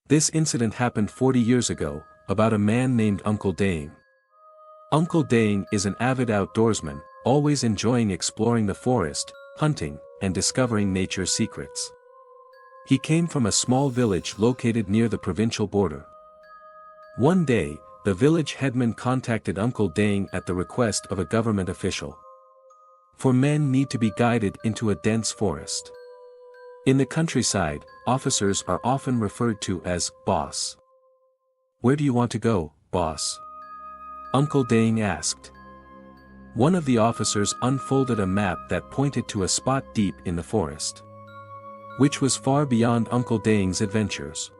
This incident happened 40 years ago, about a man named Uncle Dane. Uncle Dane is an avid outdoorsman, always enjoying exploring the forest, hunting, and discovering nature's secrets. He came from a small village located near the provincial border. One day, the village headman contacted Uncle Dane at the request of a government official. For men need to be guided into a dense forest. In the countryside, officers are often referred to as boss. "Where do you want to go, boss?" Uncle Dane asked. One of the officers unfolded a map that pointed to a spot deep in the forest, which was far beyond Uncle Dane's adventures.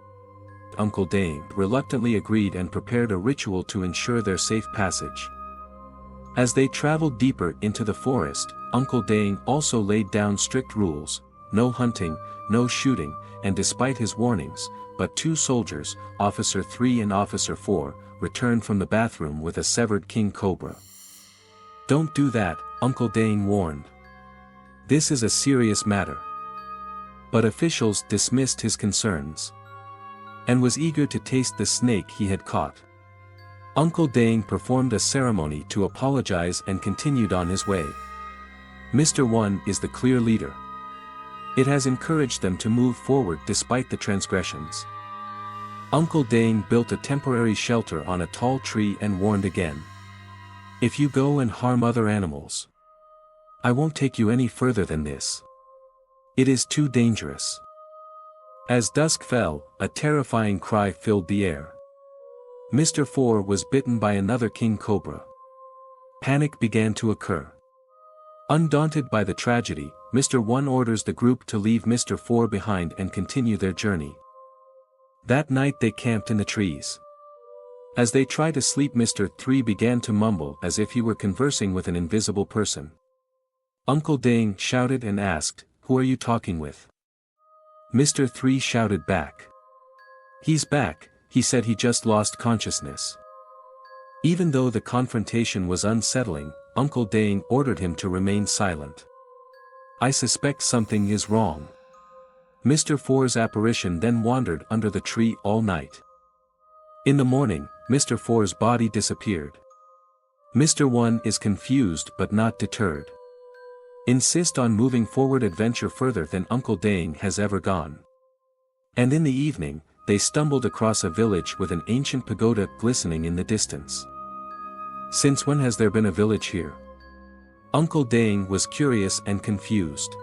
Uncle Dane reluctantly agreed and prepared a ritual to ensure their safe passage. As they traveled deeper into the forest, Uncle Dane also laid down strict rules: no hunting, no shooting, and despite his warnings, but two soldiers, Officer 3 and Officer 4, returned from the bathroom with a severed king cobra. "Don't do that," Uncle Dane warned. "This is a serious matter." But officials dismissed his concerns, and was eager to taste the snake he had caught. Uncle Dane performed a ceremony to apologize and continued on his way. Mr. 1 is the clear leader. It has encouraged them to move forward despite the transgressions. Uncle Dane built a temporary shelter on a tall tree and warned again. "If you go and harm other animals, I won't take you any further than this. It is too dangerous." As dusk fell, a terrifying cry filled the air. Mr. 4 was bitten by another king cobra. Panic began to occur. Undaunted by the tragedy, Mr. 1 orders the group to leave Mr. 4 behind and continue their journey. That night they camped in the trees. As they tried to sleep, Mr. 3 began to mumble as if he were conversing with an invisible person. Uncle Dane shouted and asked, "Who are you talking with?" Mr. 3 shouted back, "He's back," he said. "He just lost consciousness." Even though the confrontation was unsettling, Uncle Dane ordered him to remain silent. "I suspect something is wrong." Mr. 4's apparition then wandered under the tree all night. In the morning, Mr. 4's body disappeared. Mr. 1 is confused but not deterred. Insist on moving forward adventure further than Uncle Dane has ever gone. And in the evening, they stumbled across a village with an ancient pagoda glistening in the distance. "Since when has there been a village here?" Uncle Dane was curious and confused.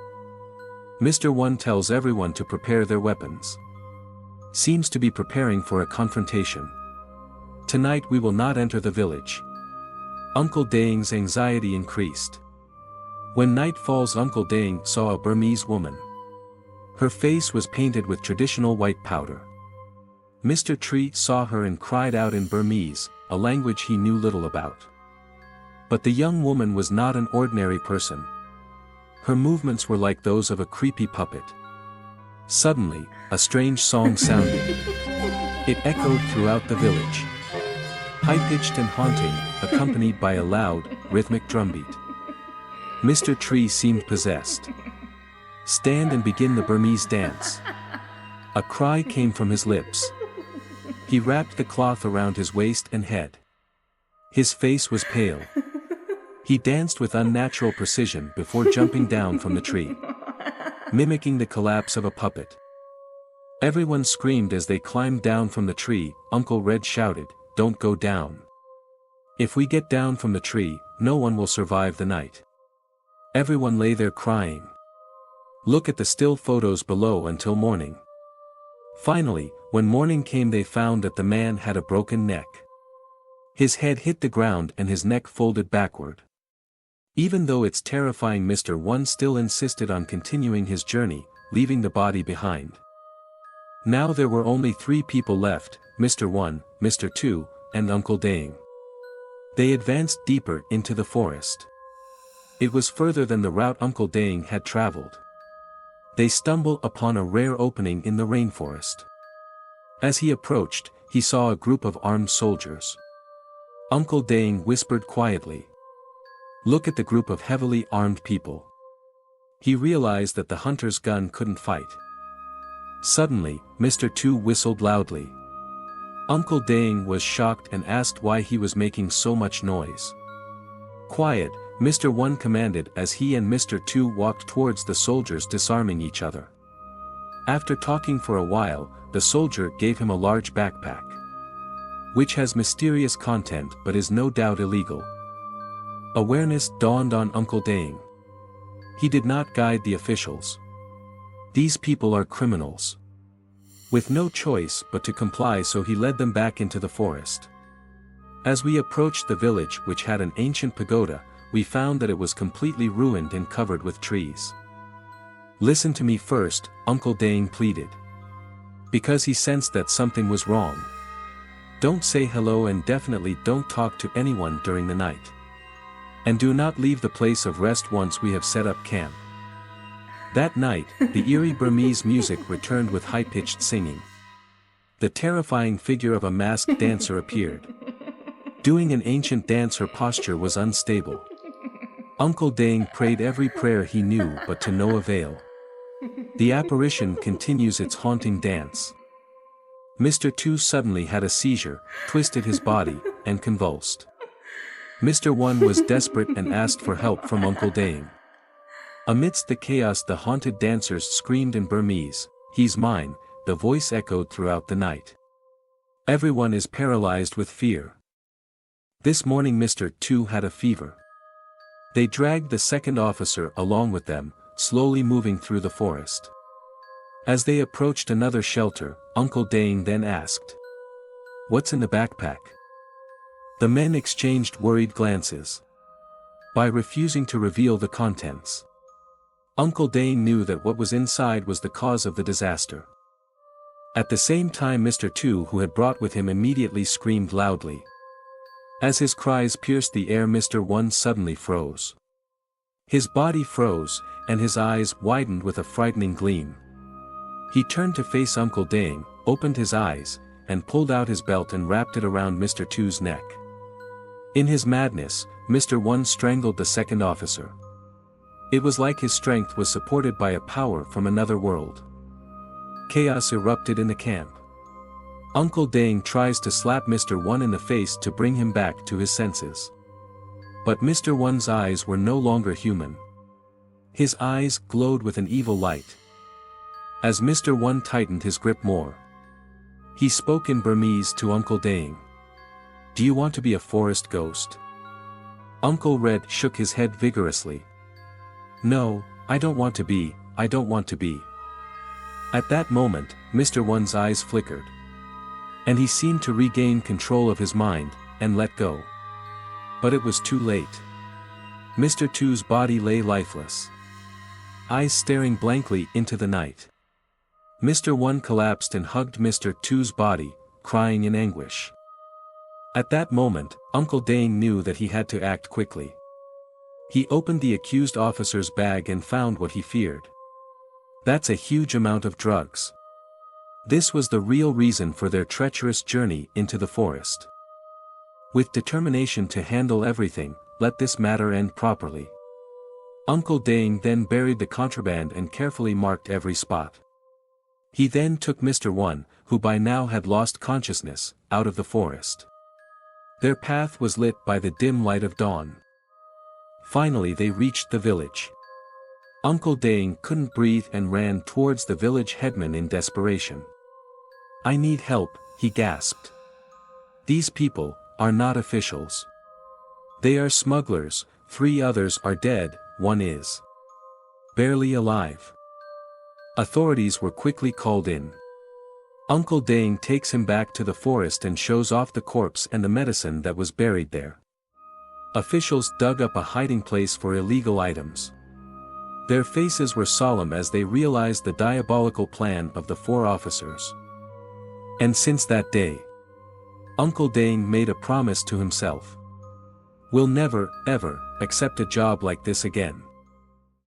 Mr. 1 tells everyone to prepare their weapons. Seems to be preparing for a confrontation. "Tonight we will not enter the village." Uncle Dane's anxiety increased. When night falls, Uncle Dane saw a Burmese woman. Her face was painted with traditional white powder. Mr. Tree saw her and cried out in Burmese, a language he knew little about. But the young woman was not an ordinary person. Her movements were like those of a creepy puppet. Suddenly, a strange song sounded. It echoed throughout the village, high-pitched and haunting, accompanied by a loud, rhythmic drumbeat. Mr. Tree seemed possessed. "Stand and begin the Burmese dance." A cry came from his lips. He wrapped the cloth around his waist and head. His face was pale. He danced with unnatural precision before jumping down from the tree, mimicking the collapse of a puppet. Everyone screamed as they climbed down from the tree. Uncle Red shouted, "Don't go down. If we get down from the tree, no one will survive the night." Everyone lay there crying. Look at the still photos below until morning. Finally, when morning came, they found that the man had a broken neck. His head hit the ground and his neck folded backward. Even though it's terrifying, Mr. 1 still insisted on continuing his journey, leaving the body behind. Now there were only 3 people left, Mr. 1, Mr. 2, and Uncle Dane. They advanced deeper into the forest. It was further than the route Uncle Dane had traveled. They stumbled upon a rare opening in the rainforest. As he approached, he saw a group of armed soldiers. Uncle Dane whispered quietly, "Look at the group of heavily armed people." He realized that the hunter's gun couldn't fight. Suddenly, Mr. Two whistled loudly. Uncle Dang was shocked and asked why he was making so much noise. "Quiet," Mr. One commanded as he and Mr. Two walked towards the soldiers, disarming each other. After talking for a while, the soldier gave him a large backpack, which has mysterious content but is no doubt illegal. Awareness dawned on Uncle Dang. He did not guide the officials. These people are criminals. With no choice but to comply, so he led them back into the forest. As we approached the village, which had an ancient pagoda, we found that it was completely ruined and covered with trees. "Listen to me first," Uncle Dang pleaded. Because he sensed that something was wrong. "Don't say hello and definitely don't talk to anyone during the night. And do not leave the place of rest once we have set up camp." That night, the eerie Burmese music returned with high-pitched singing. The terrifying figure of a masked dancer appeared. Doing an ancient dance, her posture was unstable. Uncle Dang prayed every prayer he knew, but to no avail. The apparition continues its haunting dance. Mr. Two suddenly had a seizure, twisted his body, and convulsed. Mr. One was desperate and asked for help from Uncle Dang. Amidst the chaos, the haunted dancers screamed in Burmese, "He's mine," the voice echoed throughout the night. Everyone is paralyzed with fear. This morning Mr. Two had a fever. They dragged the second officer along with them, slowly moving through the forest. As they approached another shelter, Uncle Dang then asked, "What's in the backpack?" The men exchanged worried glances. By refusing to reveal the contents, Uncle Dang knew that what was inside was the cause of the disaster. At the same time, Mr. Two, who had brought with him, immediately screamed loudly. As his cries pierced the air, Mr. One suddenly froze. His body froze, and his eyes widened with a frightening gleam. He turned to face Uncle Dang, opened his eyes, and pulled out his belt and wrapped it around Mr. Two's neck. In his madness, Mr. One strangled the second officer. It was like his strength was supported by a power from another world. Chaos erupted in the camp. Uncle Dang tries to slap Mr. One in the face to bring him back to his senses. But Mr. One's eyes were no longer human. His eyes glowed with an evil light. As Mr. One tightened his grip more, he spoke in Burmese to Uncle Dang. "Do you want to be a forest ghost?" Uncle Red shook his head vigorously. "No, I don't want to be, I don't want to be." At that moment, Mr. One's eyes flickered. And he seemed to regain control of his mind, and let go. But it was too late. Mr. Two's body lay lifeless, eyes staring blankly into the night. Mr. One collapsed and hugged Mr. Two's body, crying in anguish. At that moment, Uncle Dang knew that he had to act quickly. He opened the accused officer's bag and found what he feared. That's a huge amount of drugs. This was the real reason for their treacherous journey into the forest. With determination to handle everything, let this matter end properly. Uncle Dang then buried the contraband and carefully marked every spot. He then took Mr. One, who by now had lost consciousness, out of the forest. Their path was lit by the dim light of dawn. Finally they reached the village. Uncle Dang couldn't breathe and ran towards the village headman in desperation. "I need help," he gasped. "These people are not officials. They are smugglers, 3 others are dead, 1 is barely alive." Authorities were quickly called in. Uncle Dang takes him back to the forest and shows off the corpse and the medicine that was buried there. Officials dug up a hiding place for illegal items. Their faces were solemn as they realized the diabolical plan of the 4 officers. And since that day, Uncle Dang made a promise to himself. "We'll never, ever, accept a job like this again."